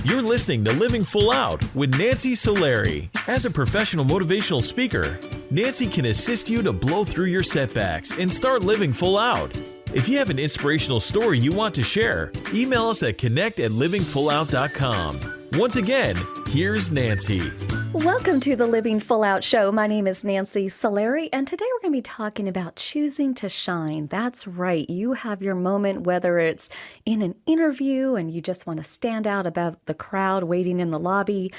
You're listening to Living Full Out with Nancy Solari. As a professional motivational speaker, Nancy can assist you to blow through your setbacks and start living full out. If you have an inspirational story you want to share, email us at connect@livingfullout.com. Once again, here's Nancy. Welcome to the Living Full Out Show. My name is Nancy Solari, and today we're going to be talking about choosing to shine. That's right. You have your moment, whether it's in an interview and you just want to stand out above the crowd waiting in the lobby,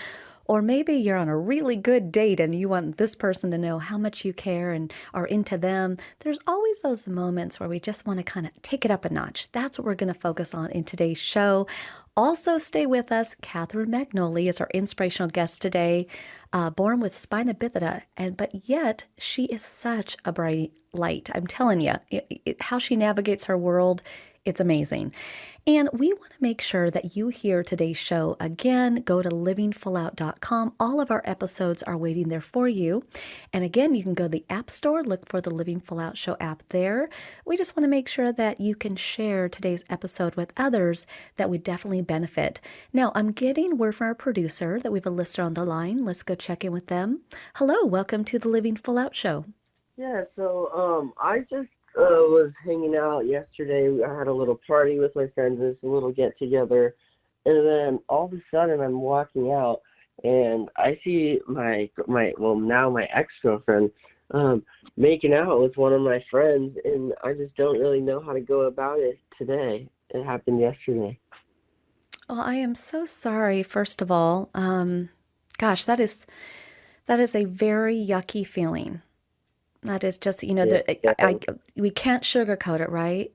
or maybe you're on a really good date and you want this person to know how much you care and are into them. There's always those moments where we just want to kind of take it up a notch. That's what we're going to focus on in today's show. Also, stay with us. Katherine is our inspirational guest today, born with spina bifida, but yet she is such a bright light. I'm telling you, how she navigates her world, it's amazing. And we want to make sure that you hear today's show. Again, go to livingfullout.com. All of our episodes are waiting there for you. And again, you can go to the App Store, look for the Living Full Out Show app there. We just want to make sure that you can share today's episode with others that would definitely benefit. Now, I'm getting word from our producer that we have a listener on the line. Let's go check in with them. Hello, welcome to the Living Full Out Show. Yeah, so I just was hanging out yesterday. I had a little party with my friends, just a little get-together, and then all of a sudden I'm walking out, and I see my ex-girlfriend making out with one of my friends, and I just don't really know how to go about it today. It happened yesterday. Well, I am so sorry, first of all. Gosh, that is a very yucky feeling. That is just, we can't sugarcoat it, right?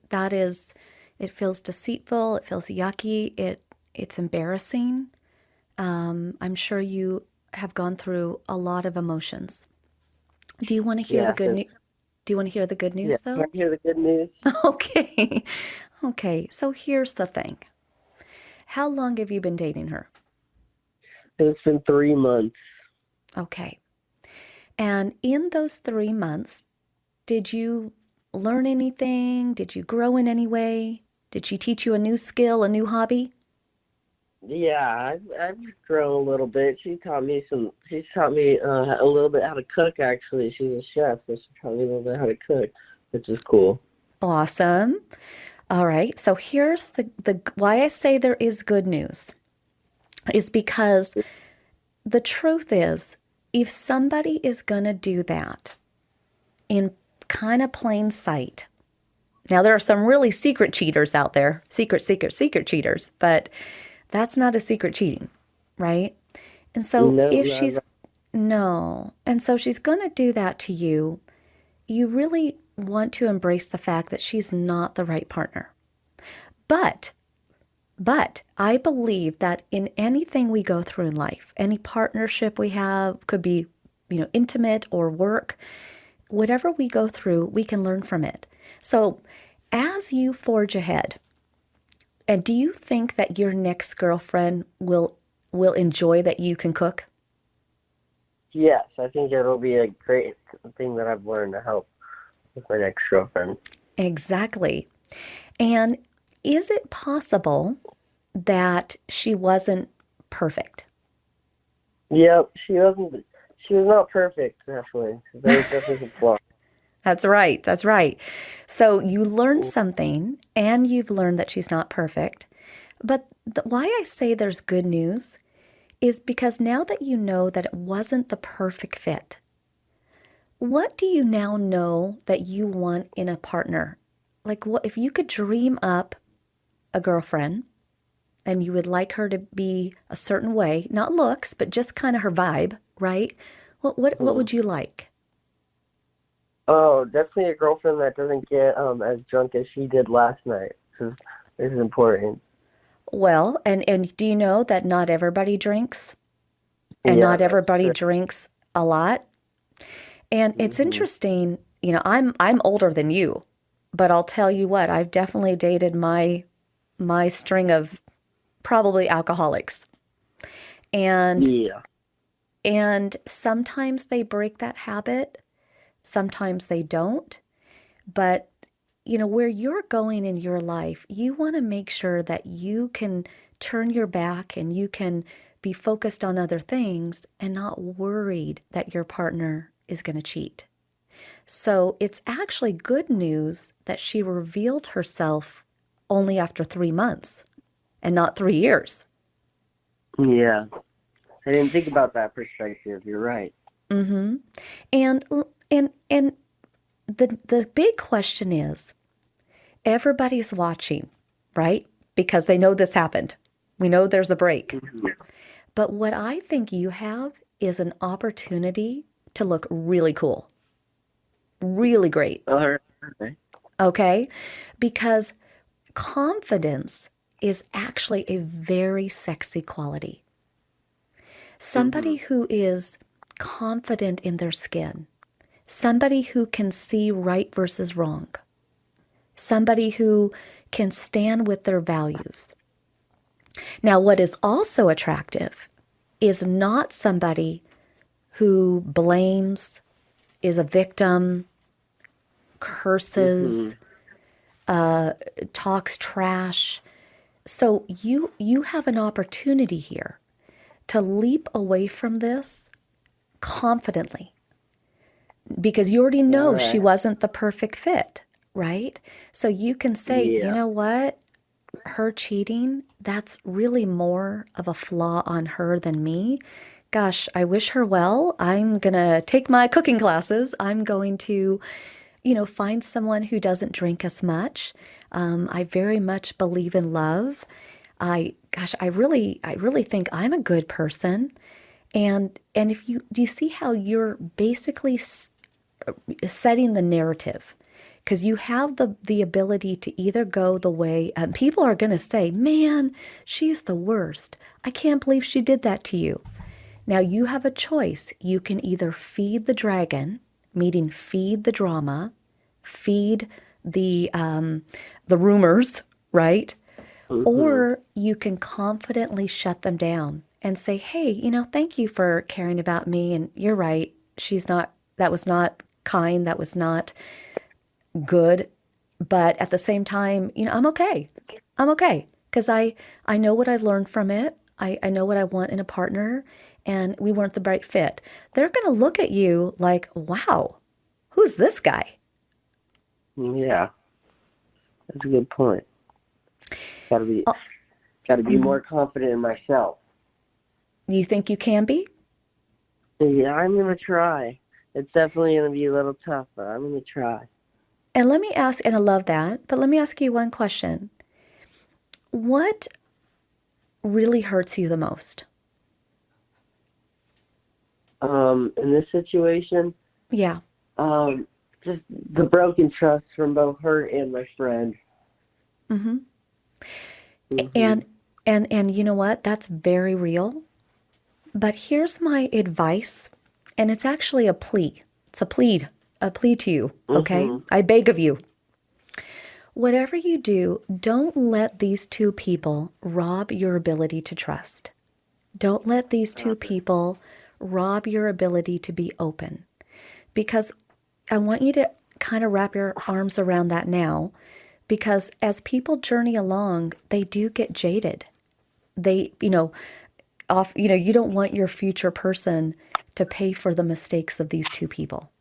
It feels deceitful. It feels yucky. It's embarrassing. I'm sure you have gone through a lot of emotions. Do you want to hear the good news? Do you want to hear the good news, though? I want to hear the good news. Okay. Okay. So here's the thing. How long have you been dating her? It's been 3 months. Okay. And in those 3 months, did you learn anything? Did you grow in any way? Did she teach you a new skill, a new hobby? Yeah, I've grown a little bit. She's taught me a little bit how to cook, actually. She's a chef, so she taught me a little bit how to cook, which is cool. Awesome. All right. So here's the why I say there is good news is because the truth is, if somebody is going to do that in kind of plain sight, now there are some really secret cheaters out there, secret cheaters, but that's not a secret cheating, right? And so and so she's going to do that to you, you really want to embrace the fact that she's not the right partner. But I believe that in anything we go through in life, any partnership we have, could be, intimate or work, whatever we go through, we can learn from it. So as you forge ahead, and do you think that your next girlfriend will enjoy that you can cook? Yes, I think it'll be a great thing that I've learned to help with my next girlfriend. Exactly. And is it possible that she wasn't perfect? Yep, she was not perfect, definitely. There was definitely some flaws. That's right. So you learned something, and you've learned that she's not perfect. But why I say there's good news is because now that you know that it wasn't the perfect fit, what do you now know that you want in a partner? Like, what if you could dream up a girlfriend and you would like her to be a certain way, not looks, but just kind of her vibe, right? What would you like? Oh, definitely a girlfriend that doesn't get as drunk as she did last night. This is important. Well, and do you know that not everybody drinks? And not everybody drinks a lot? And it's interesting, I'm older than you, but I'll tell you what, I've definitely dated my string of probably alcoholics. And sometimes they break that habit, sometimes they don't. But, where you're going in your life, you want to make sure that you can turn your back and you can be focused on other things and not worried that your partner is going to cheat. So it's actually good news that she revealed herself only after 3 months and not 3 years. Yeah. I didn't think about that perspective. You're right. Mm-hmm. And the big question is, everybody's watching, right? Because they know this happened. We know there's a break. Mm-hmm. But what I think you have is an opportunity to look really cool, really great. All right. Okay. Okay? Because confidence is actually a very sexy quality. Somebody who is confident in their skin, somebody who can see right versus wrong, somebody who can stand with their values. Now, what is also attractive is not somebody who blames, is a victim, curses, talks trash. So you have an opportunity here to leap away from this confidently, because you already know she wasn't the perfect fit, right? So you can say, you know what? Her cheating, that's really more of a flaw on her than me. Gosh, I wish her well. I'm going to take my cooking classes. I'm going to, find someone who doesn't drink as much. I very much believe in love. I really think I'm a good person. And if do you see how you're basically setting the narrative? Because you have the ability to either go the way, people are going to say, man, she's the worst. I can't believe she did that to you. Now you have a choice. You can either feed the dragon, meaning feed the drama, feed the rumors, right? Or you can confidently shut them down and say, hey, thank you for caring about me. And you're right. That was not kind. That was not good. But at the same time, I'm okay. I'm okay. Because I know what I learned from it. I know what I want in a partner. And we weren't the right fit. They're going to look at you like, wow, who's this guy? Yeah. That's a good point. Gotta be more confident in myself. You think you can be? Yeah, I'm gonna try. It's definitely gonna be a little tough, but I'm gonna try. And let me ask, and I love that, but let me ask you one question. What really hurts you the most? In this situation, Yeah. just the broken trust from both her and my friend. Mm-hmm. And you know what? That's very real. But here's my advice, and it's actually a plea. It's a plea to you, okay? I beg of you. Whatever you do, don't let these two people rob your ability to trust. Don't let these two people rob your ability to be open. Because I want you to kind of wrap your arms around that now, because as people journey along, they do get jaded. They, you don't want your future person to pay for the mistakes of these two people.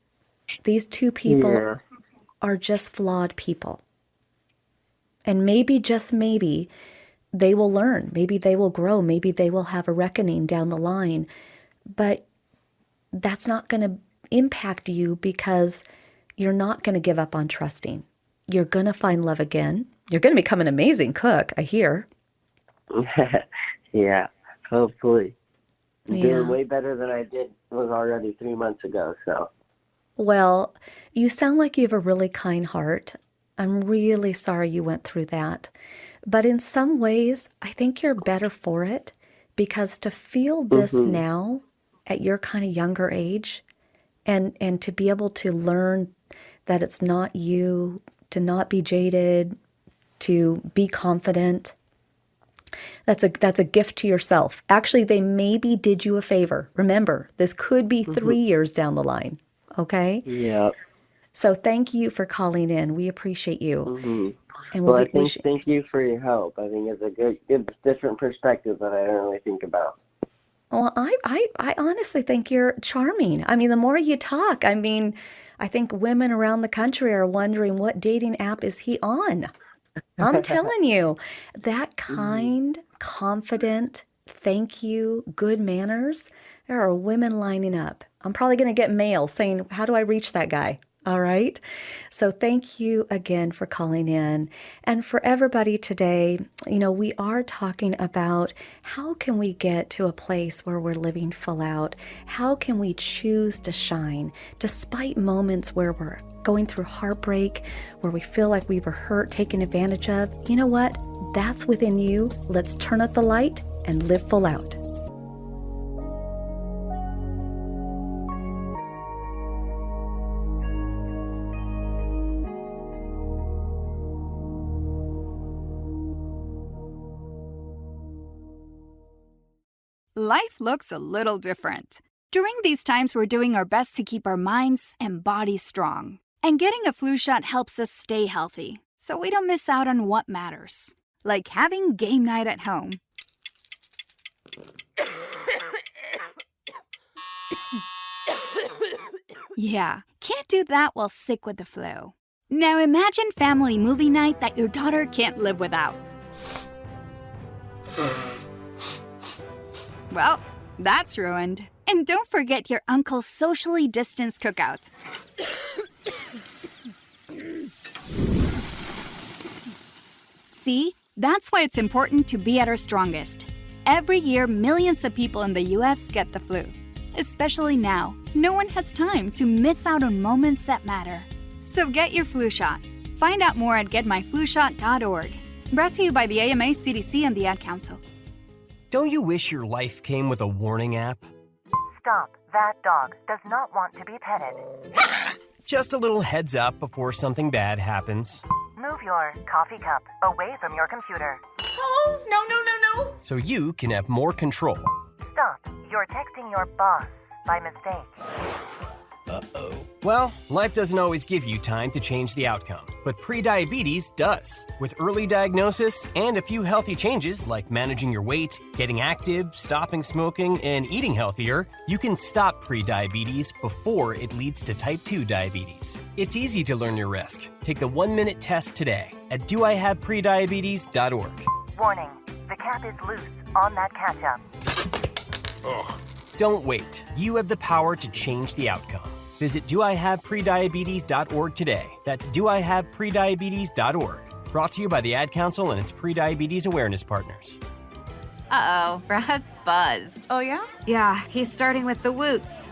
These two people are just flawed people. And maybe, just maybe, they will learn. Maybe they will grow. Maybe they will have a reckoning down the line. But that's not going to impact you, because you're not going to give up on trusting. You're going to find love again. You're going to become an amazing cook, I hear. Yeah, hopefully. I'm Yeah. doing way better than I was already 3 months ago, so. Well, you sound like you have a really kind heart. I'm really sorry you went through that. But in some ways, I think you're better for it, because to feel this now at your kind of younger age, and to be able to learn that it's not you, to not be jaded, to be confident, that's a gift to yourself. Actually, they maybe did you a favor. Remember, this could be 3 years down the line, okay? Yeah. So thank you for calling in. We appreciate you. And Well, I think thank you for your help. I think it's a good different perspective that I don't really think about. Well, I honestly think you're charming. I mean, the more you talk, I mean, I think women around the country are wondering what dating app is he on? I'm telling you, that kind, confident, thank you, good manners, there are women lining up. I'm probably going to get mail saying, how do I reach that guy? All right. So thank you again for calling in. And for everybody today, we are talking about how can we get to a place where we're living full out? How can we choose to shine despite moments where we're going through heartbreak, where we feel like we were hurt, taken advantage of? You know what? That's within you. Let's turn up the light and live full out. Life looks a little different. During these times, we're doing our best to keep our minds and bodies strong. And getting a flu shot helps us stay healthy, so we don't miss out on what matters. Like having game night at home. Yeah, can't do that while sick with the flu. Now imagine family movie night that your daughter can't live without. Well, that's ruined. And don't forget your uncle's socially distanced cookout. See, that's why it's important to be at our strongest. Every year, millions of people in the U.S. get the flu. Especially now, no one has time to miss out on moments that matter. So get your flu shot. Find out more at getmyflushot.org. Brought to you by the AMA, CDC, and the Ad Council. Don't you wish your life came with a warning app? Stop. That dog does not want to be petted. Just a little heads up before something bad happens. Move your coffee cup away from your computer. Oh, no. So you can have more control. Stop. You're texting your boss by mistake. Uh-oh. Well, life doesn't always give you time to change the outcome, but prediabetes does. With early diagnosis and a few healthy changes like managing your weight, getting active, stopping smoking, and eating healthier, you can stop prediabetes before it leads to type 2 diabetes. It's easy to learn your risk. Take the 1-minute test today at doihaveprediabetes.org. Warning. The cap is loose on that ketchup. Ugh. Don't wait. You have the power to change the outcome. Visit doihaveprediabetes.org today. That's doihaveprediabetes.org. Brought to you by the Ad Council and its pre-diabetes awareness partners. Uh-oh, Brad's buzzed. Oh, yeah? Yeah, he's starting with the woots.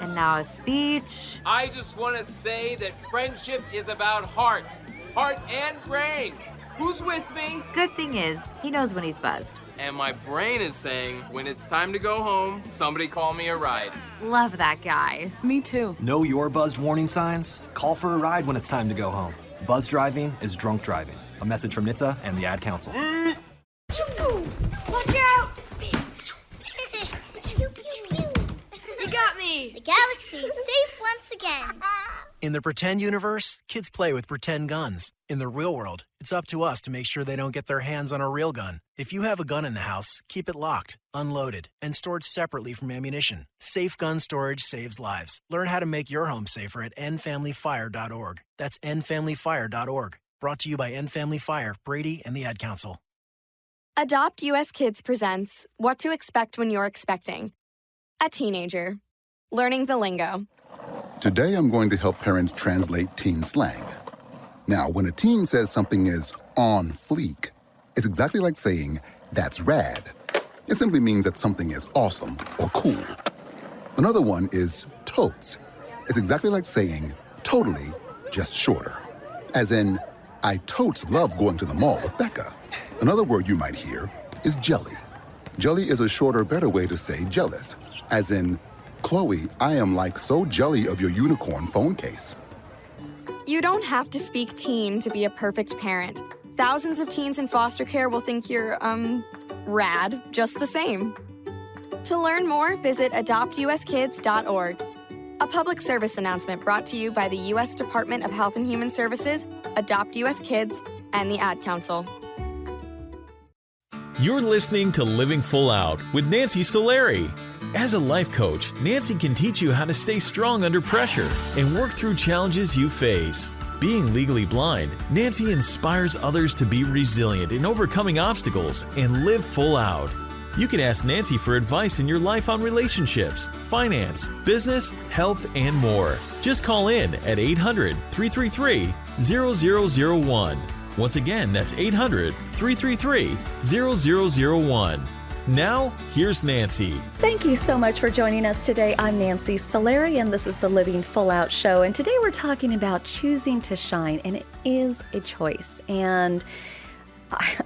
And now a speech. I just want to say that friendship is about heart and brain. Who's with me? Good thing is, he knows when he's buzzed. And my brain is saying, when it's time to go home, somebody call me a ride. Love that guy. Me too. Know your buzzed warning signs? Call for a ride when it's time to go home. Buzz driving is drunk driving. A message from NHTSA and the Ad Council. Watch out! You got me! The galaxy is safe once again. In the pretend universe, kids play with pretend guns. In the real world, it's up to us to make sure they don't get their hands on a real gun. If you have a gun in the house, keep it locked, unloaded, and stored separately from ammunition. Safe gun storage saves lives. Learn how to make your home safer at endfamilyfire.org. That's endfamilyfire.org. Brought to you by End Family Fire, Brady, and the Ad Council. Adopt US Kids presents What to Expect When You're Expecting. A teenager. Learning the lingo. Today I'm going to help parents translate teen slang. Now, when a teen says something is on fleek, it's exactly like saying, that's rad. It simply means that something is awesome or cool. Another one is totes. It's exactly like saying, totally, just shorter. As in, I totes love going to the mall with Becca. Another word you might hear is jelly. Jelly is a shorter, better way to say jealous. As in, Chloe, I am like so jelly of your unicorn phone case. You don't have to speak teen to be a perfect parent. Thousands of teens in foster care will think you're, rad, just the same. To learn more, visit adoptuskids.org. A public service announcement brought to you by the U.S. Department of Health and Human Services, Adopt U.S. Kids, and the Ad Council. You're listening to Living Full Out with Nancy Solari. As a life coach, Nancy can teach you how to stay strong under pressure and work through challenges you face. Being legally blind, Nancy inspires others to be resilient in overcoming obstacles and live full out. You can ask Nancy for advice in your life on relationships, finance, business, health, and more. Just call in at 800-333-0001. Once again, that's 800-333-0001. Now, here's Nancy. Thank you so much for joining us today. I'm Nancy Solari, and this is the Living Full Out Show. And today we're talking about choosing to shine, and it is a choice. And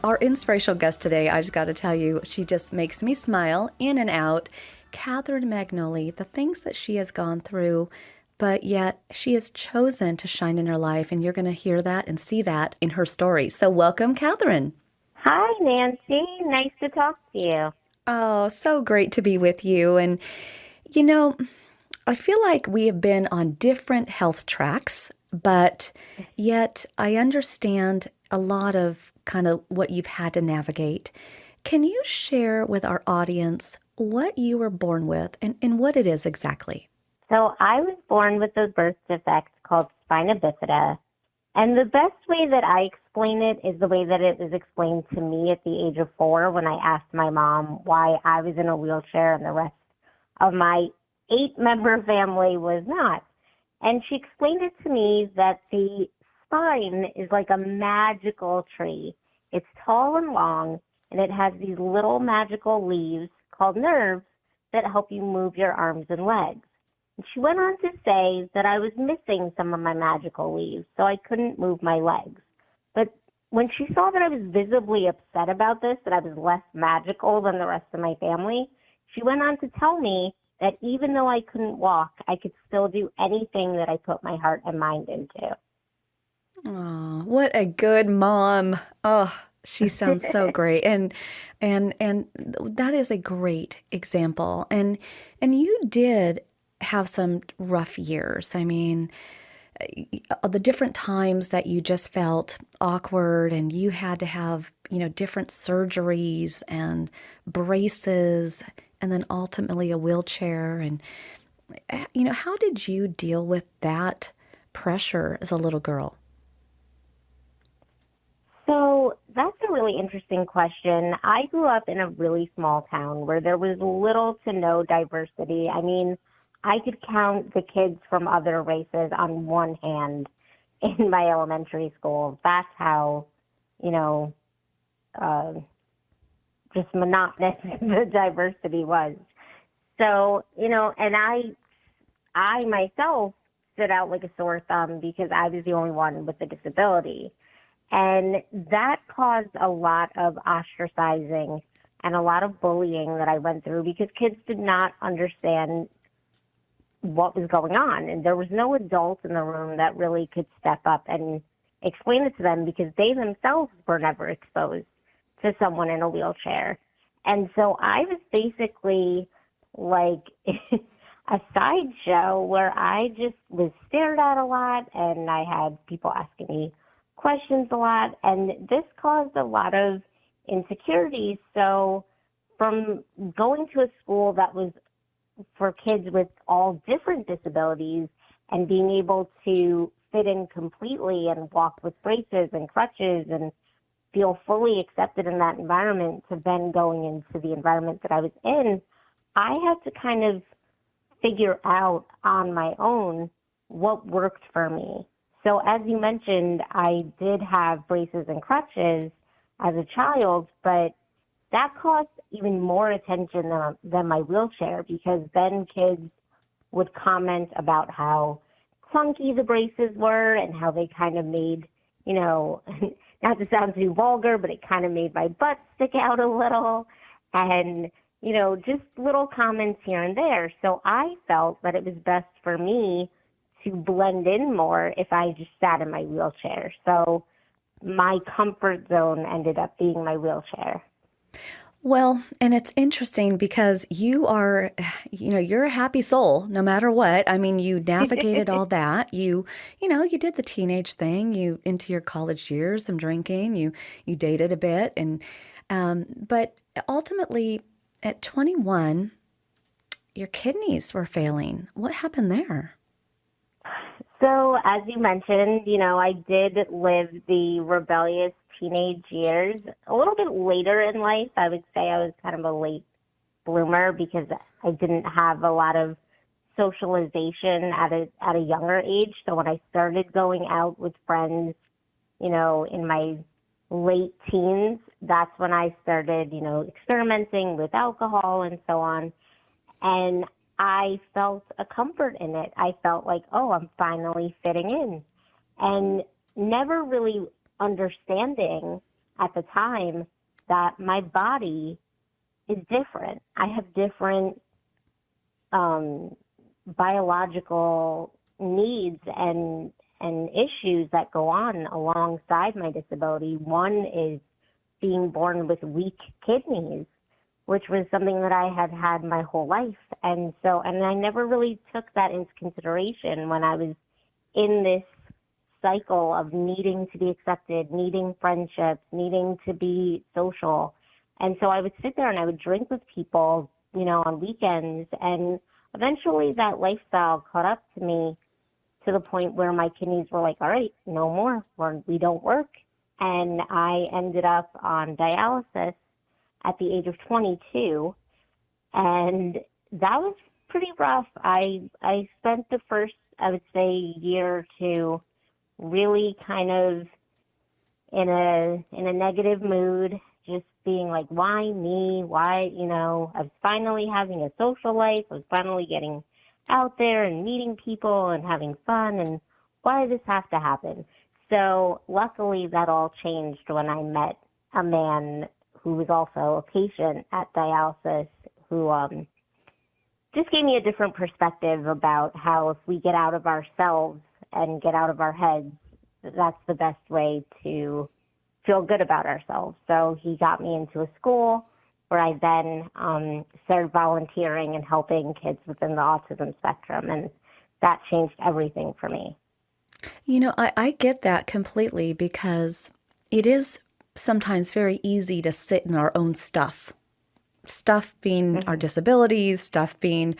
our inspirational guest today, I just got to tell you, she just makes me smile in and out. Katherine Magnoli, the things that she has gone through, but yet she has chosen to shine in her life, and you're going to hear that and see that in her story. So welcome, Katherine. Hi, Nancy. Nice to talk to you. Oh, so great to be with you. And, you know, I feel like we have been on different health tracks, but yet I understand a lot of kind of what you've had to navigate. Can you share with our audience what you were born with and what it is exactly? So I was born with a birth defect called spina bifida. And the best way that I explain it is the way that it was explained to me at the age of 4 when I asked my mom why I was in a wheelchair and the rest of my 8-member family was not. And she explained it to me that the spine is like a magical tree. It's tall and long, and it has these little magical leaves called nerves that help you move your arms and legs. And she went on to say that I was missing some of my magical leaves, so I couldn't move my legs. But when she saw that I was visibly upset about this, that I was less magical than the rest of my family, she went on to tell me that even though I couldn't walk, I could still do anything that I put my heart and mind into. Oh, what a good mom. Oh, she sounds so great. And that is a great example. And you did have some rough years. I mean, the different times that you just felt awkward and you had to have, different surgeries and braces and then ultimately a wheelchair. And, how did you deal with that pressure as a little girl? So that's a really interesting question. I grew up in a really small town where there was little to no diversity. I mean, I could count the kids from other races on one hand in my elementary school. That's how, just monotonous the diversity was. So, and I myself stood out like a sore thumb because I was the only one with a disability. And that caused a lot of ostracizing and a lot of bullying that I went through because kids did not understand what was going on. And there was no adult in the room that really could step up and explain it to them because they themselves were never exposed to someone in a wheelchair. And so I was basically like a sideshow where I just was stared at a lot and I had people asking me questions a lot. And this caused a lot of insecurities. So from going to a school that was for kids with all different disabilities and being able to fit in completely and walk with braces and crutches and feel fully accepted in that environment to then going into the environment that I was in, I had to kind of figure out on my own what worked for me. So as you mentioned, I did have braces and crutches as a child, but that caused even more attention than my wheelchair because then kids would comment about how clunky the braces were and how they kind of made, not to sound too vulgar, but it kind of made my butt stick out a little and, just little comments here and there. So I felt that it was best for me to blend in more if I just sat in my wheelchair. So my comfort zone ended up being my wheelchair. Well, and it's interesting because you are, you're a happy soul no matter what. I mean, you navigated all that. You did the teenage thing, you into your college years, some drinking, you dated a bit but ultimately at 21, your kidneys were failing. What happened there? So, as you mentioned, I did live the rebellious teenage years a little bit later in life. I would say I was kind of a late bloomer because I didn't have a lot of socialization at a younger age. So when I started going out with friends, in my late teens, that's when I started, experimenting with alcohol and so on. And I felt a comfort in it. I felt like, oh, I'm finally fitting in. And never really understanding at the time that my body is different. I have different biological needs and issues that go on alongside my disability. One is being born with weak kidneys, which was something that I had had my whole life. And I never really took that into consideration when I was in this cycle of needing to be accepted, needing friendships, needing to be social. And so I would sit there and I would drink with people, on weekends. And eventually that lifestyle caught up to me to the point where my kidneys were like, all right, no more, we don't work. And I ended up on dialysis at the age of 22. And that was pretty rough. I spent the first, I would say, year or two really kind of in a negative mood, just being like, why me? Why, I was finally having a social life. I was finally getting out there and meeting people and having fun. And why did this have to happen? So luckily that all changed when I met a man who was also a patient at dialysis who just gave me a different perspective about how if we get out of ourselves and get out of our heads, that's the best way to feel good about ourselves. So he got me into a school where I then started volunteering and helping kids within the autism spectrum, and that changed everything for me. I get that completely because it is sometimes very easy to sit in our own stuff. Stuff being our disabilities, stuff being,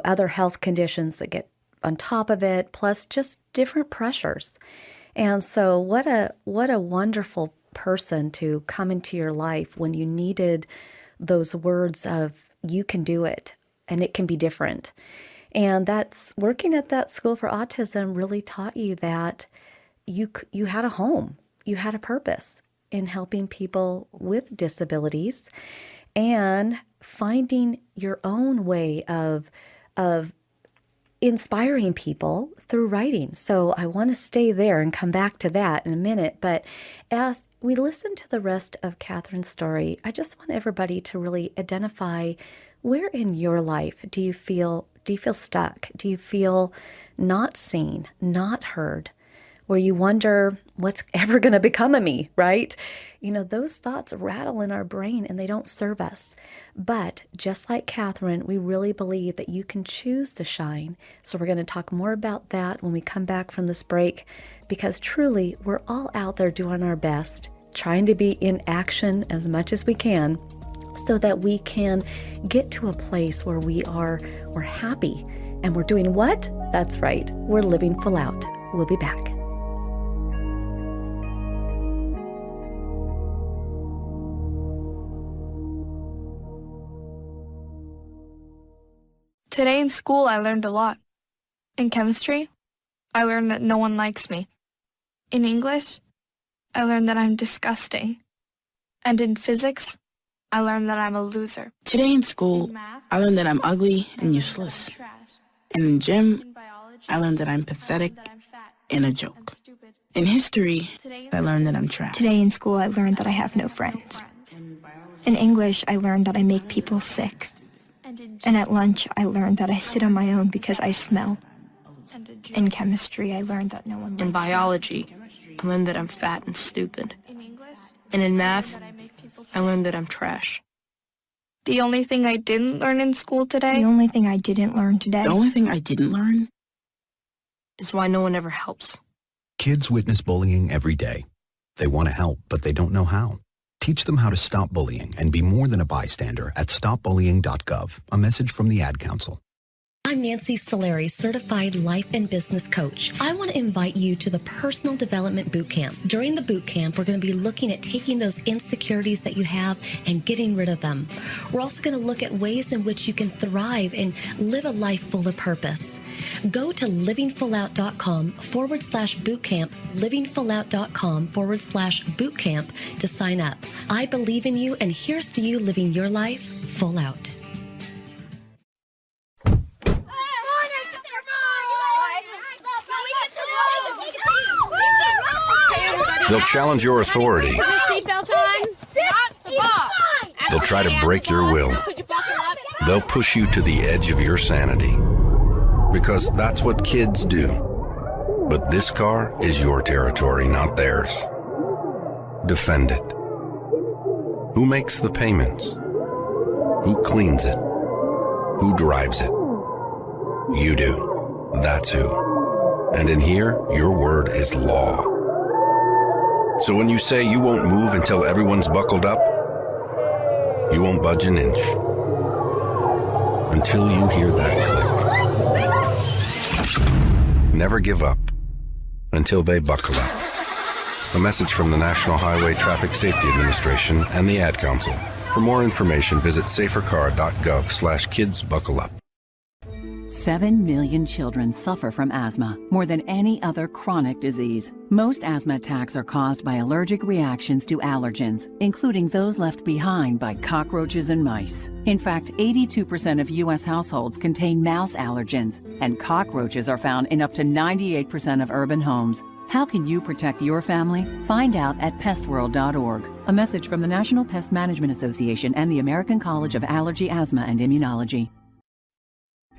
other health conditions that get on top of it, plus just different pressures. And so what a wonderful person to come into your life when you needed those words of you can do it and it can be different. And that's working at that school for autism really taught you that you had a home, you had a purpose in helping people with disabilities and finding your own way of inspiring people through writing. So I want to stay there and come back to that in a minute. But as we listen to the rest of Katherine's story, I just want everybody to really identify where in your life do you feel stuck? Do you feel not seen, not heard? Where you wonder what's ever going to become of me, right? Those thoughts rattle in our brain and they don't serve us. But just like Katherine, we really believe that you can choose to shine. So we're going to talk more about that when we come back from this break, because truly we're all out there doing our best, trying to be in action as much as we can so that we can get to a place where we're happy and we're doing what? That's right, we're living full out. We'll be back. Today in school, I learned a lot. In chemistry, I learned that no one likes me. In English, I learned that I'm disgusting. And in physics, I learned that I'm a loser. Today in school, I learned that I'm ugly and useless. And in gym, I learned that I'm pathetic and a joke. In history, I learned that I'm trash. Today in school, I learned that I have no friends. In English, I learned that I make people sick. And at lunch, I learned that I sit on my own because I smell. In chemistry, I learned that no one likes me. In biology, I learned that I'm fat and stupid. And in math, I learned that I'm trash. The only thing I didn't learn in school today. The only thing I didn't learn today. The only thing I didn't learn is why no one ever helps. Kids witness bullying every day. They want to help, but they don't know how. Teach them how to stop bullying and be more than a bystander at stopbullying.gov. A message from the Ad Council. I'm Nancy Solari, certified life and business coach. I want to invite you to the Personal Development Boot Camp. During the boot camp, we're going to be looking at taking those insecurities that you have and getting rid of them. We're also going to look at ways in which you can thrive and live a life full of purpose. Go to livingfullout.com/bootcamp, livingfullout.com/bootcamp to sign up. I believe in you, and here's to you living your life full out. They'll challenge your authority. They'll try to break your will. They'll push you to the edge of your sanity. Because that's what kids do. But this car is your territory, not theirs. Defend it. Who makes the payments? Who cleans it? Who drives it? You do. That's who. And in here, your word is law. So when you say you won't move until everyone's buckled up, you won't budge an inch. Until you hear that click. Never give up until they buckle up. A message from the National Highway Traffic Safety Administration and the Ad Council. For more information, visit safercar.gov/kidsbuckleup. 7 million children suffer from asthma, more than any other chronic disease. Most asthma attacks are caused by allergic reactions to allergens, including those left behind by cockroaches and mice. In fact, 82% of U.S. households contain mouse allergens, and cockroaches are found in up to 98% of urban homes. How can you protect your family? Find out at pestworld.org. A message from the National Pest Management Association and the American College of Allergy, Asthma, and Immunology.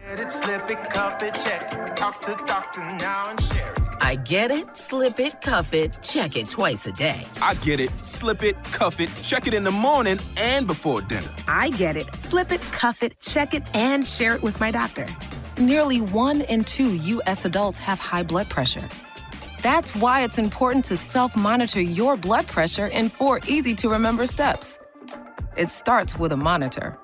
Get it, slip it, cuff it, check it. Talk to doctor now and share it. I get it, slip it, cuff it, check it twice a day. I get it, slip it, cuff it, check it in the morning and before dinner. I get it, slip it, cuff it, check it, and share it with my doctor. Nearly 1 in 2 U.S. adults have high blood pressure. That's why it's important to self-monitor your blood pressure in 4 easy-to-remember steps. It starts with a monitor.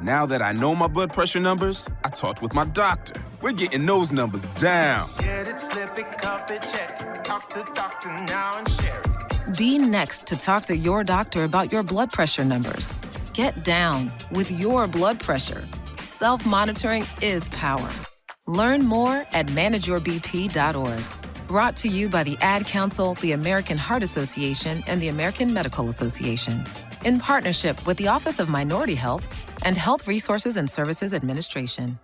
Now that I know my blood pressure numbers, I talked with my doctor. We're getting those numbers down. Get it, slip it, cuff it, check it. Talk to doctor now and share it. Be next to talk to your doctor about your blood pressure numbers. Get down with your blood pressure. Self-monitoring is power. Learn more at manageyourbp.org. Brought to you by the Ad Council, the American Heart Association, and the American Medical Association. In partnership with the Office of Minority Health and Health Resources and Services Administration.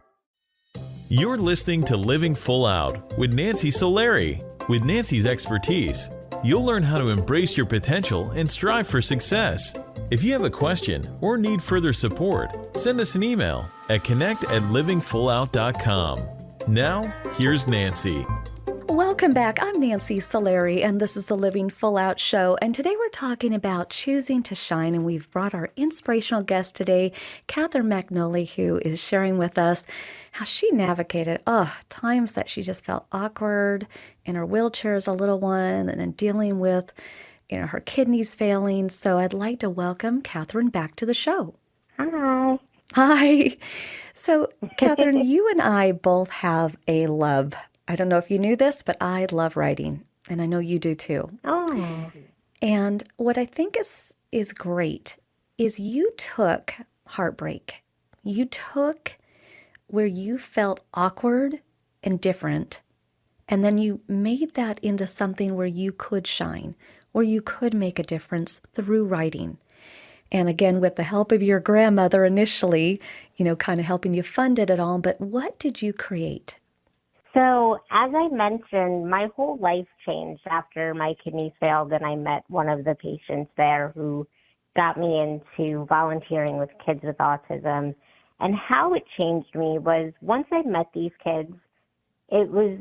You're listening to Living Full Out with Nancy Solari. With Nancy's expertise, you'll learn how to embrace your potential and strive for success. If you have a question or need further support, send us an email at connect@livingfullout.com. Now, here's Nancy. Welcome back. I'm Nancy Solari, and this is the Living Full Out Show. And today we're talking about choosing to shine, and we've brought our inspirational guest today, Katherine McNulty, who is sharing with us how she navigated times that she just felt awkward in her wheelchair as a little one, and then dealing with her kidneys failing. So I'd like to welcome Katherine back to the show. Hi. Hi. So, Katherine, you and I both have a love. I don't know if you knew this, but I love writing, and I know you do too. Oh. And what I think is great is you took heartbreak. You took where you felt awkward and different, and then you made that into something where you could shine, where you could make a difference through writing. And again, with the help of your grandmother initially, kind of helping you fund it all. But what did you create? So, as I mentioned, my whole life changed after my kidneys failed, and I met one of the patients there who got me into volunteering with kids with autism. And how it changed me was once I met these kids, it was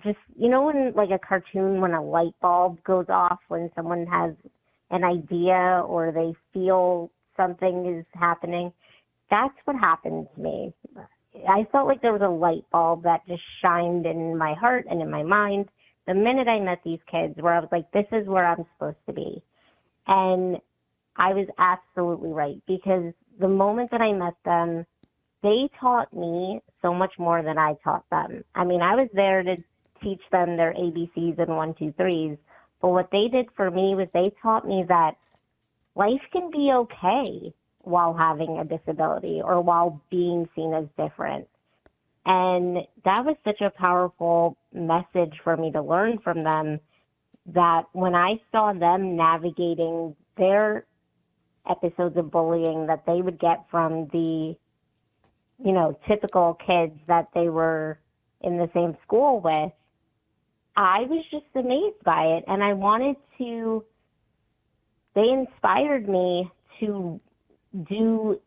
just, when like a cartoon, when a light bulb goes off, when someone has an idea or they feel something is happening. That's what happened to me. I felt like there was a light bulb that just shined in my heart and in my mind the minute I met these kids, where I was like, this is where I'm supposed to be. And I was absolutely right, because the moment that I met them, they taught me so much more than I taught them. I mean, I was there to teach them their ABCs and 1, 2, 3s, but what they did for me was they taught me that life can be okay while having a disability or while being seen as different. And that was such a powerful message for me to learn from them, that when I saw them navigating their episodes of bullying that they would get from the, typical kids that they were in the same school with, I was just amazed by it. And they inspired me to do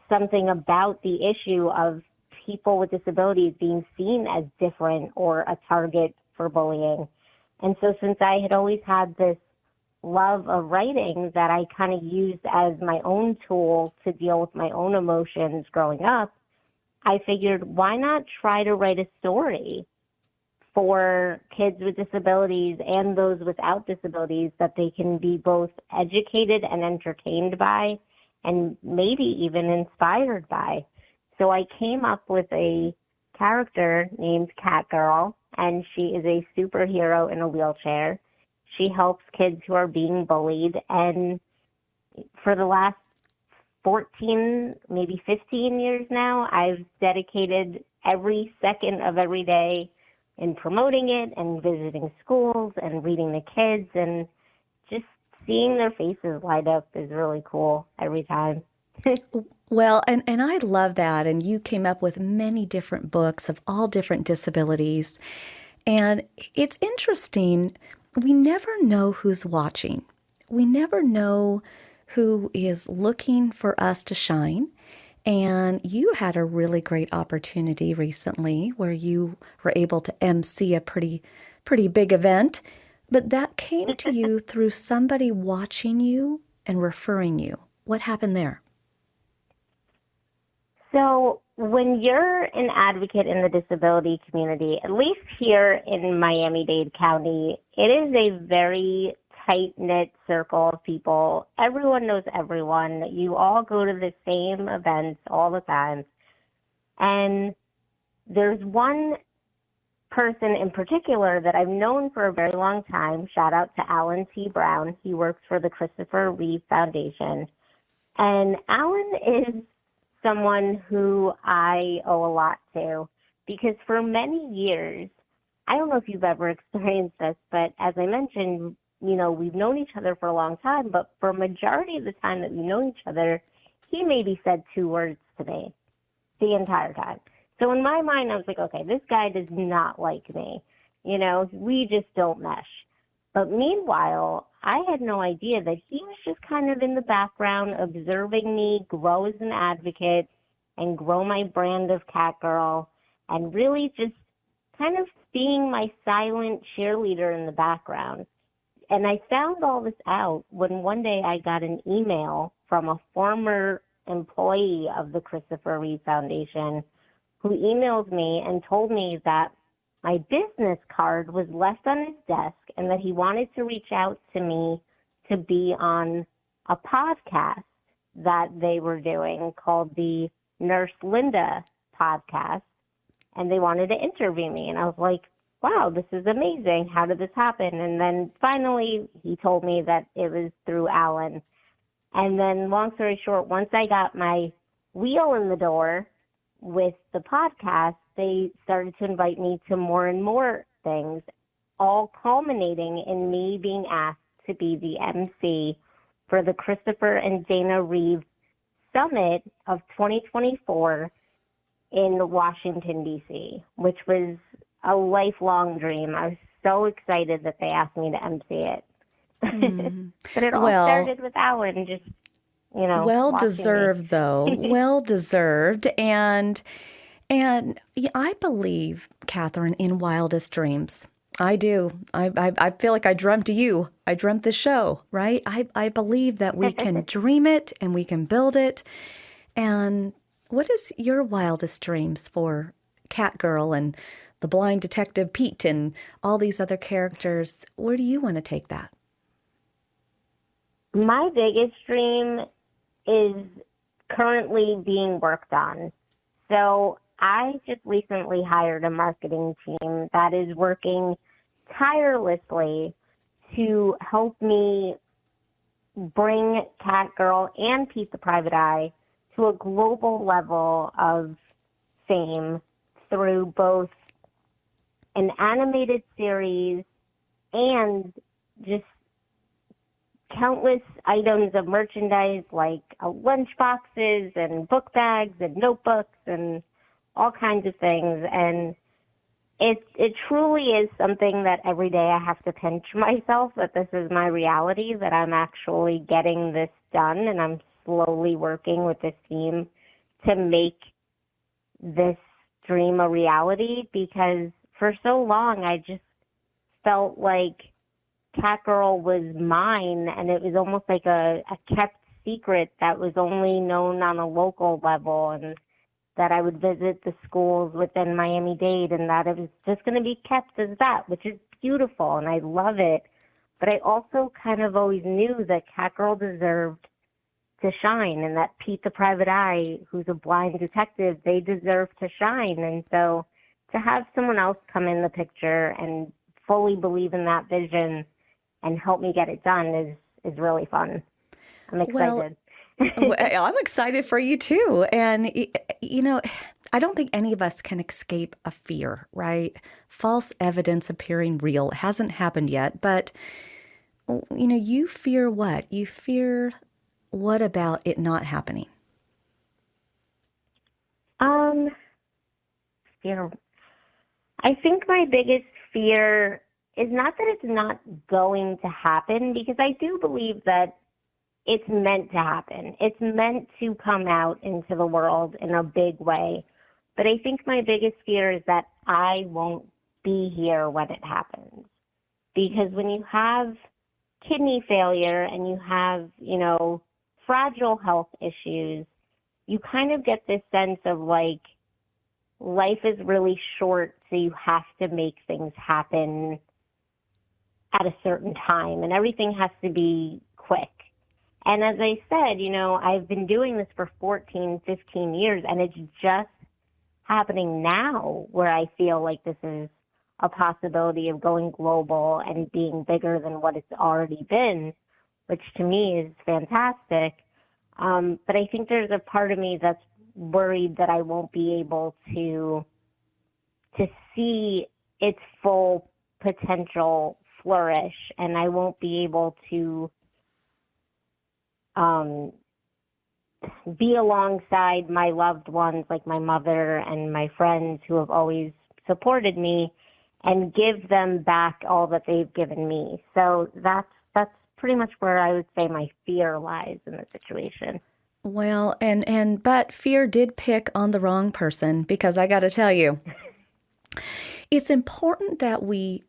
something about the issue of people with disabilities being seen as different or a target for bullying. And so since I had always had this love of writing that I kind of used as my own tool to deal with my own emotions growing up, I figured, why not try to write a story for kids with disabilities and those without disabilities that they can be both educated and entertained by, and maybe even inspired by. So I came up with a character named Cat Girl, and she is a superhero in a wheelchair. She helps kids who are being bullied, and for the last 14, maybe 15 years now, I've dedicated every second of every day in promoting it and visiting schools and reading the kids, and just seeing their faces light up is really cool every time. Well, and I love that. And you came up with many different books of all different disabilities. And it's interesting. We never know who's watching. We never know who is looking for us to shine. And you had a really great opportunity recently where you were able to MC a pretty big event. But that came to you through somebody watching you and referring you. What happened there? So when you're an advocate in the disability community, at least here in Miami-Dade County, it is a very tight-knit circle of people. Everyone knows everyone. You all go to the same events all the time. And there's one person in particular that I've known for a very long time. Shout out to Alan T. Brown. He works for the Christopher Reeve Foundation. And Alan is someone who I owe a lot to, because for many years, I don't know if you've ever experienced this, but as I mentioned, we've known each other for a long time, but for a majority of the time that we've known each other, he maybe said 2 words to me the entire time. So in my mind, I was like, okay, this guy does not like me. We just don't mesh. But meanwhile, I had no idea that he was just kind of in the background observing me grow as an advocate and grow my brand of Cat Girl, and really just kind of being my silent cheerleader in the background. And I found all this out when one day I got an email from a former employee of the Christopher Reeve Foundation who emailed me and told me that my business card was left on his desk and that he wanted to reach out to me to be on a podcast that they were doing called the Nurse Linda podcast, and they wanted to interview me. And I was like, wow, this is amazing. How did this happen? And then finally he told me that it was through Alan. And then long story short, once I got my wheel in the door with the podcast, they started to invite me to more and more things, all culminating in me being asked to be the MC for the Christopher and Dana Reeve Summit of 2024 in Washington, D.C., which was a lifelong dream. I was so excited that they asked me to MC it. But it all started with Alan, just, well deserved, though. Well deserved. And I believe, Katherine, in wildest dreams. I do. I feel like I dreamt you. I dreamt the show, right? I believe that we can dream it and we can build it. And what is your wildest dreams for Catgirl and the blind detective Pete and all these other characters? Where do you want to take that? My biggest dream is currently being worked on. So I just recently hired a marketing team that is working tirelessly to help me bring Catgirl and Pete the Private Eye to a global level of fame through both an animated series and just countless items of merchandise like lunch boxes and book bags and notebooks and all kinds of things. And it truly is something that every day I have to pinch myself that this is my reality, that I'm actually getting this done, and I'm slowly working with this team to make this dream a reality, because for so long I just felt like Catgirl was mine, and it was almost like a kept secret that was only known on a local level, and that I would visit the schools within Miami-Dade, and that it was just going to be kept as that, which is beautiful, and I love it. But I also kind of always knew that Catgirl deserved to shine, and that Pete the Private Eye, who's a blind detective, they deserve to shine. And so to have someone else come in the picture and fully believe in that vision and help me get it done is really fun. I'm excited. Well, I'm excited for you too. And, I don't think any of us can escape a fear, right? False evidence appearing real. It hasn't happened yet, but, you fear what? You fear what about it not happening? Fear. I think my biggest fear is not that it's not going to happen, because I do believe that it's meant to happen. It's meant to come out into the world in a big way. But I think my biggest fear is that I won't be here when it happens. Because when you have kidney failure and you have, fragile health issues, you kind of get this sense of like, life is really short, so you have to make things happen at a certain time, and everything has to be quick. And as I said, I've been doing this for 14, 15 years, and it's just happening now where I feel like this is a possibility of going global and being bigger than what it's already been, which to me is fantastic. But I think there's a part of me that's worried that I won't be able to see its full potential flourish, and I won't be able to be alongside my loved ones like my mother and my friends who have always supported me and give them back all that they've given me. So that's pretty much where I would say my fear lies in the situation. Well, but fear did pick on the wrong person, because I got to tell you, it's important that we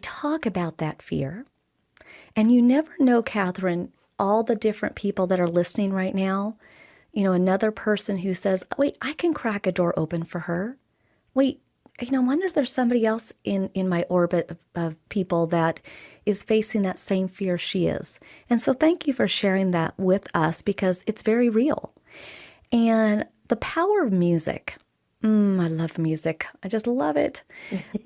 talk about that fear. And you never know, Katherine, all the different people that are listening right now. Another person who says, wait, I can crack a door open for her. Wait, I wonder if there's somebody else in my orbit of people that is facing that same fear she is. And so thank you for sharing that with us, because it's very real. And the power of music. I love music. I just love it.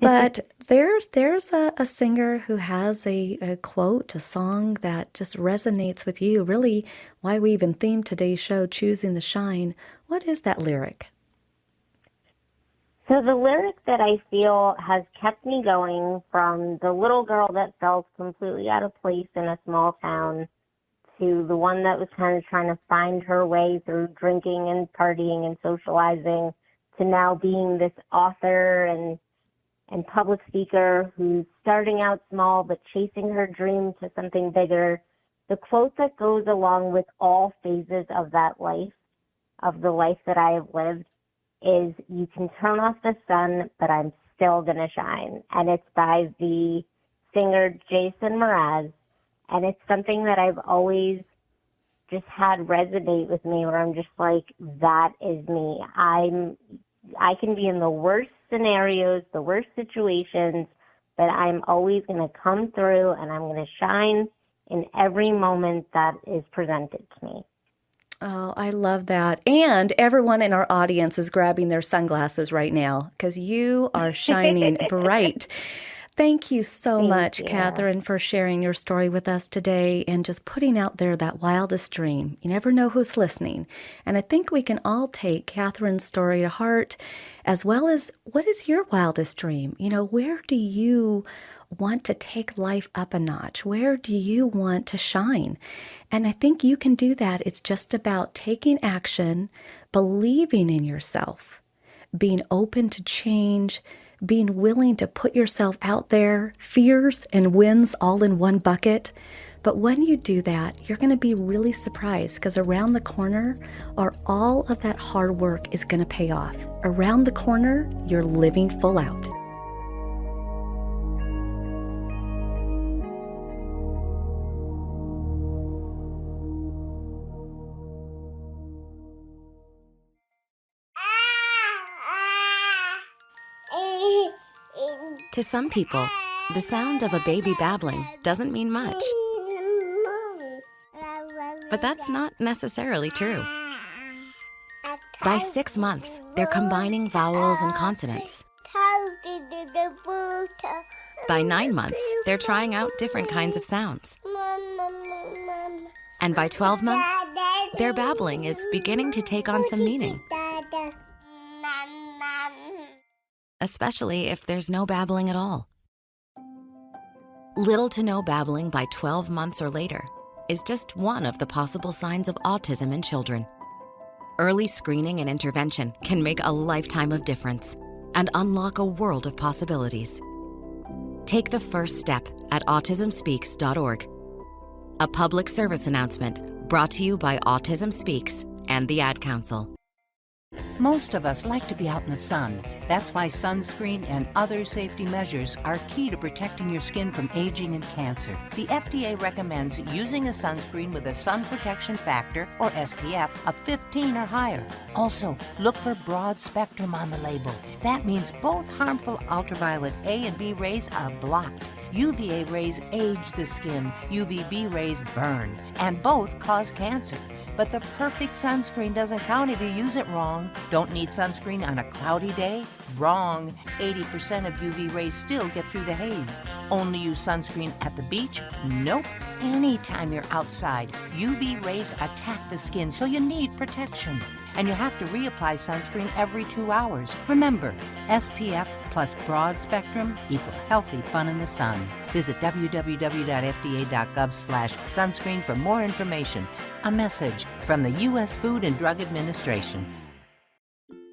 But there's a singer who has a quote, a song that just resonates with you. Really, why we even themed today's show, Choosing the Shine. What is that lyric? So the lyric that I feel has kept me going from the little girl that felt completely out of place in a small town to the one that was kind of trying to find her way through drinking and partying and socializing, to now being this author and public speaker who's starting out small but chasing her dream to something bigger. The quote that goes along with all phases of that life, of the life that I have lived, is, you can turn off the sun, but I'm still gonna shine. And it's by the singer Jason Mraz. And it's something that I've always just had resonate with me, where I'm just like, that is me. I can be in the worst scenarios, the worst situations, but I'm always going to come through, and I'm going to shine in every moment that is presented to me. Oh, I love that. And everyone in our audience is grabbing their sunglasses right now because you are shining bright. Thank you so much, Katherine, for sharing your story with us today and just putting out there that wildest dream. You never know who's listening. And I think we can all take Katherine's story to heart, as well as what is your wildest dream? You know, where do you want to take life up a notch? Where do you want to shine? And I think you can do that. It's just about taking action, believing in yourself, being open to change, being willing to put yourself out there, fears and wins all in one bucket. But when you do that, you're going to be really surprised because around the corner are all of that hard work is going to pay off. Around the corner, you're living full out. To some people, the sound of a baby babbling doesn't mean much. But that's not necessarily true. By 6 months, they're combining vowels and consonants. By 9 months, they're trying out different kinds of sounds. And by 12 months, their babbling is beginning to take on some meaning. Especially if there's no babbling at all. Little to no babbling by 12 months or later is just one of the possible signs of autism in children. Early screening and intervention can make a lifetime of difference and unlock a world of possibilities. Take the first step at autismspeaks.org. A public service announcement brought to you by Autism Speaks and the Ad Council. Most of us like to be out in the sun. That's why sunscreen and other safety measures are key to protecting your skin from aging and cancer. The FDA recommends using a sunscreen with a sun protection factor, or SPF, of 15 or higher. Also, look for broad spectrum on the label. That means both harmful ultraviolet A and B rays are blocked. UVA rays age the skin, UVB rays burn, and both cause cancer. But the perfect sunscreen doesn't count if you use it wrong. Don't need sunscreen on a cloudy day? Wrong. 80% of UV rays still get through the haze. Only use sunscreen at the beach? Nope. Anytime you're outside, UV rays attack the skin, so you need protection. And you have to reapply sunscreen every 2 hours. Remember, SPF plus broad spectrum equal healthy fun in the sun. Visit www.fda.gov/sunscreen for more information. A message from the U.S. Food and Drug Administration.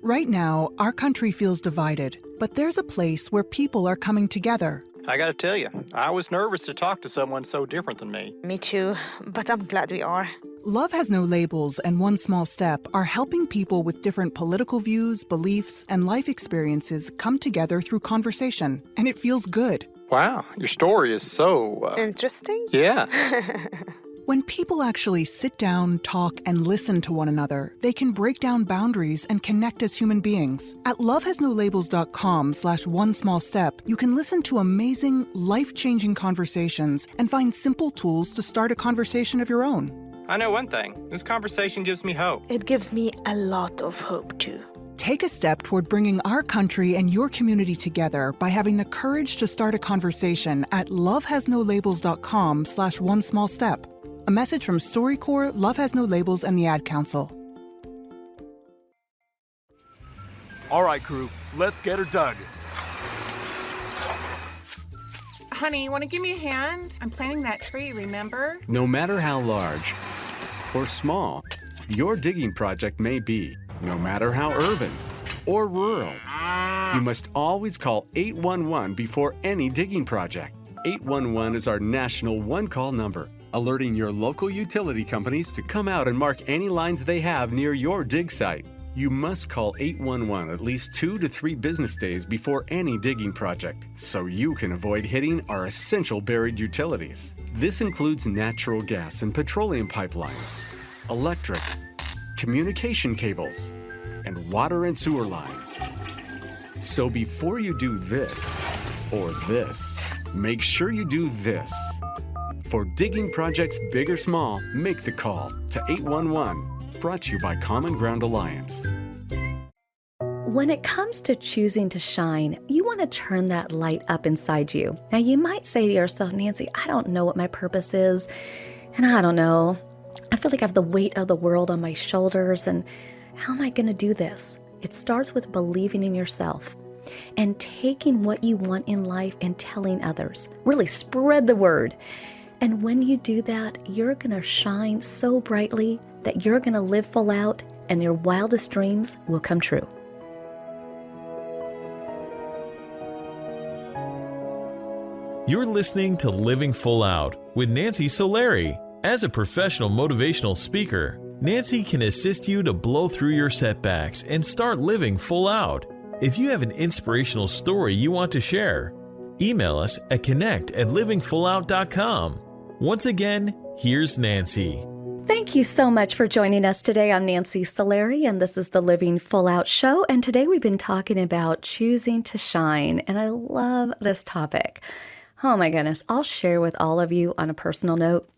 Right now, our country feels divided, but there's a place where people are coming together. I gotta tell you, I was nervous to talk to someone so different than me. Me too, but I'm glad we are. Love Has No Labels and One Small Step are helping people with different political views, beliefs, and life experiences come together through conversation, and it feels good. Wow, your story is so... Interesting? Yeah. When people actually sit down, talk, and listen to one another, they can break down boundaries and connect as human beings. At lovehasnolabels.com/onesmallstep, you can listen to amazing, life-changing conversations and find simple tools to start a conversation of your own. I know one thing. This conversation gives me hope. It gives me a lot of hope, too. Take a step toward bringing our country and your community together by having the courage to start a conversation at lovehasnolabels.com/onesmallstep. A message from StoryCorps, Love Has No Labels, and the Ad Council. All right, crew, let's get her dug. Honey, you want to give me a hand? I'm planting that tree, remember? No matter how large or small your digging project may be, no matter how urban or rural, you must always call 811 before any digging project. 811 is our national one-call number, alerting your local utility companies to come out and mark any lines they have near your dig site. You must call 811 at least 2 to 3 business days before any digging project, so you can avoid hitting our essential buried utilities. This includes natural gas and petroleum pipelines, electric, communication cables, and water and sewer lines. So before you do this or this, make sure you do this. For digging projects big or small, make the call to 811. Brought to you by Common Ground Alliance. When it comes to choosing to shine, you want to turn that light up inside you. Now, you might say to yourself, Nancy, I don't know what my purpose is, and I don't know. I feel like I have the weight of the world on my shoulders, and how am I going to do this? It starts with believing in yourself and taking what you want in life and telling others. Really spread the word. And when you do that, you're going to shine so brightly that you're going to live full out and your wildest dreams will come true. You're listening to Living Full Out with Nancy Solari. As a professional motivational speaker, Nancy can assist you to blow through your setbacks and start living full out. If you have an inspirational story you want to share, email us at connect@livingfullout.com. Once again, here's Nancy. Thank you so much for joining us today. I'm Nancy Solari, and this is the Living Full Out Show. And today we've been talking about choosing to shine, and I love this topic. Oh my goodness, I'll share with all of you on a personal note.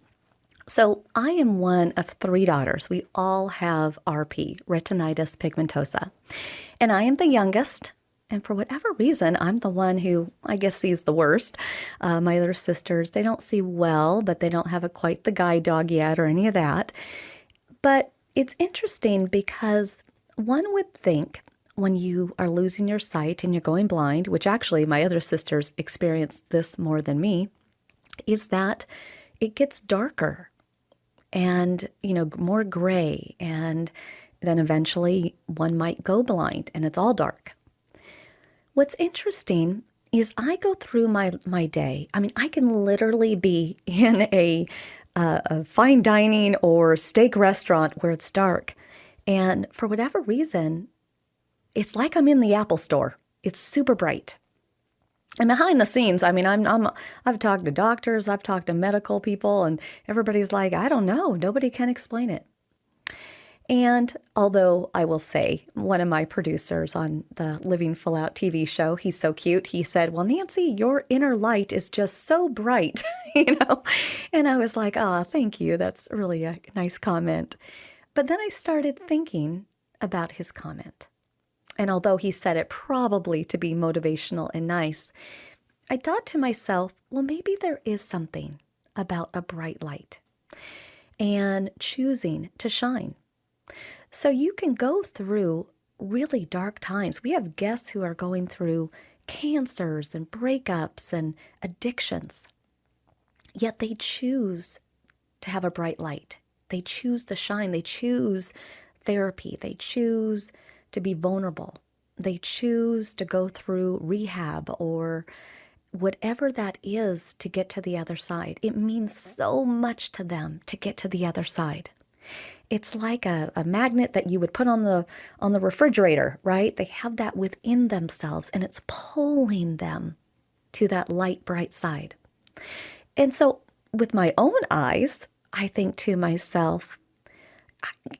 So I am one of 3 daughters. We all have RP, retinitis pigmentosa. And I am the youngest. And for whatever reason, I'm the one who, I guess, sees the worst. My other sisters, they don't see well, but they don't have quite the guide dog yet or any of that. But it's interesting because one would think when you are losing your sight and you're going blind, which actually my other sisters experienced this more than me, is that it gets darker and, more gray. And then eventually one might go blind and it's all dark. What's interesting is I go through my day. I mean, I can literally be in a fine dining or steak restaurant where it's dark. And for whatever reason, it's like I'm in the Apple store. It's super bright. And behind the scenes, I mean, I've talked to doctors, I've talked to medical people, and everybody's like, I don't know. Nobody can explain it. And although I will say, one of my producers on the Living Full Out TV show, he's so cute. He said, well, Nancy, your inner light is just so bright, And I was like, oh, thank you. That's really a nice comment. But then I started thinking about his comment. And although he said it probably to be motivational and nice, I thought to myself, well, maybe there is something about a bright light and choosing to shine. So you can go through really dark times. We have guests who are going through cancers and breakups and addictions, yet they choose to have a bright light. They choose to shine. They choose therapy. They choose to be vulnerable. They choose to go through rehab or whatever that is to get to the other side. It means so much to them to get to the other side. It's like a magnet that you would put on the refrigerator, right? They have that within themselves, and it's pulling them to that light, bright side. And so with my own eyes, I think to myself,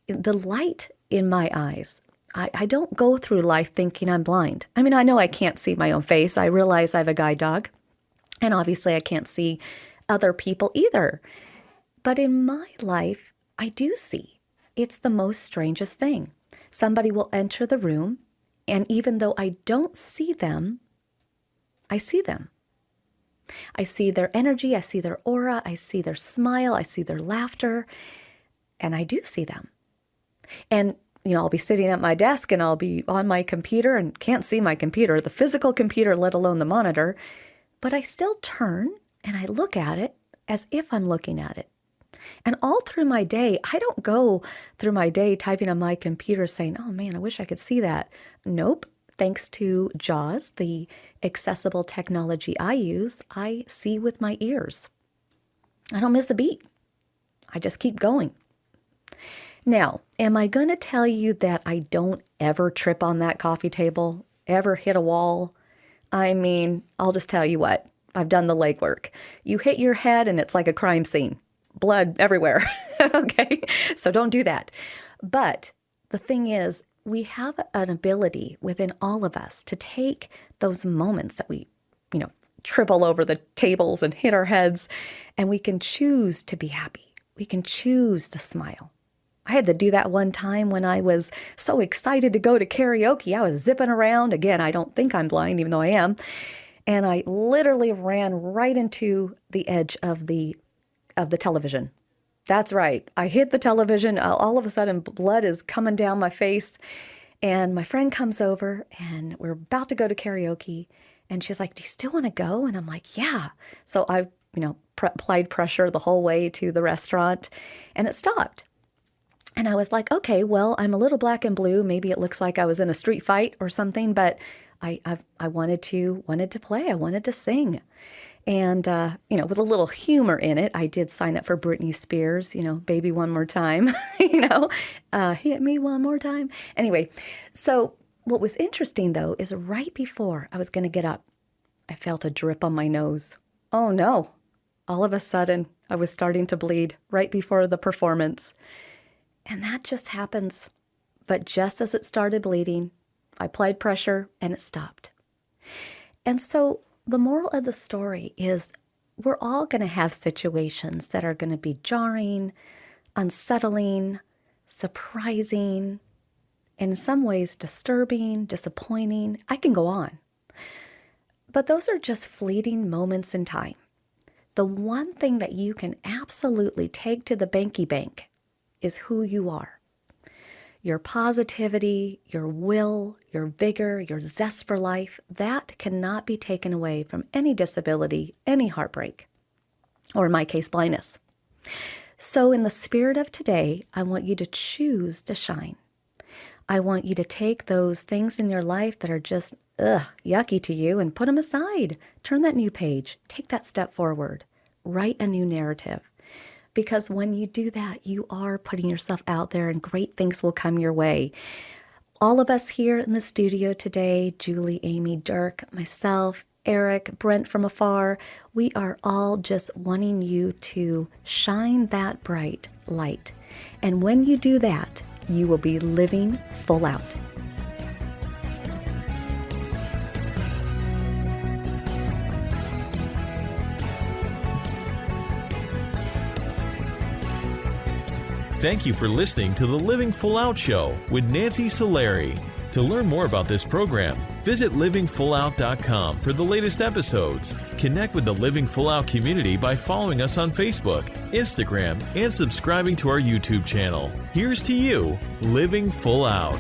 the light in my eyes, I don't go through life thinking I'm blind. I mean, I know I can't see my own face. I realize I have a guide dog, and obviously I can't see other people either. But in my life, I do see. It's the most strangest thing. Somebody will enter the room, and even though I don't see them, I see them. I see their energy, I see their aura, I see their smile, I see their laughter, and I do see them. And, I'll be sitting at my desk and I'll be on my computer and can't see my computer, the physical computer, let alone the monitor, but I still turn and I look at it as if I'm looking at it. And all through my day, I don't go through my day typing on my computer saying, oh man, I wish I could see that. Nope. Thanks to JAWS, the accessible technology I use, I see with my ears. I don't miss a beat. I just keep going. Now, am I going to tell you that I don't ever trip on that coffee table, ever hit a wall? I mean, I'll just tell you what, I've done the legwork. You hit your head and it's like a crime scene. Blood everywhere. Okay, so don't do that. But the thing is, we have an ability within all of us to take those moments that we, trip all over the tables and hit our heads, and we can choose to be happy. We can choose to smile. I had to do that one time when I was so excited to go to karaoke. I was zipping around. Again, I don't think I'm blind, even though I am. And I literally ran right into the edge of the television. That's right. I hit the television. All of a sudden, blood is coming down my face. And my friend comes over, and we're about to go to karaoke. And she's like, "Do you still want to go?" And I'm like, "Yeah." So I, applied pressure the whole way to the restaurant, and it stopped. And I was like, okay, well, I'm a little black and blue. Maybe it looks like I was in a street fight or something, but I wanted to play. I wanted to sing. And, with a little humor in it, I did sign up for Britney Spears, "Baby One More Time," "Hit Me One More Time." Anyway, so what was interesting, though, is right before I was going to get up, I felt a drip on my nose. Oh, no. All of a sudden, I was starting to bleed right before the performance. And that just happens. But just as it started bleeding, I applied pressure and it stopped. And so the moral of the story is we're all going to have situations that are going to be jarring, unsettling, surprising, in some ways disturbing, disappointing. I can go on. But those are just fleeting moments in time. The one thing that you can absolutely take to the banky bank is who you are. Your positivity, your will, your vigor, your zest for life, that cannot be taken away from any disability, any heartbreak, or in my case, blindness. So in the spirit of today, I want you to choose to shine. I want you to take those things in your life that are just yucky to you and put them aside. Turn that new page. Take that step forward. Write a new narrative. Because when you do that, you are putting yourself out there and great things will come your way. All of us here in the studio today, Julie, Amy, Dirk, myself, Eric, Brent from afar, we are all just wanting you to shine that bright light. And when you do that, you will be living full out. Thank you for listening to the Living Full Out Show with Nancy Solari. To learn more about this program, visit livingfullout.com for the latest episodes. Connect with the Living Full Out community by following us on Facebook, Instagram, and subscribing to our YouTube channel. Here's to you, Living Full Out.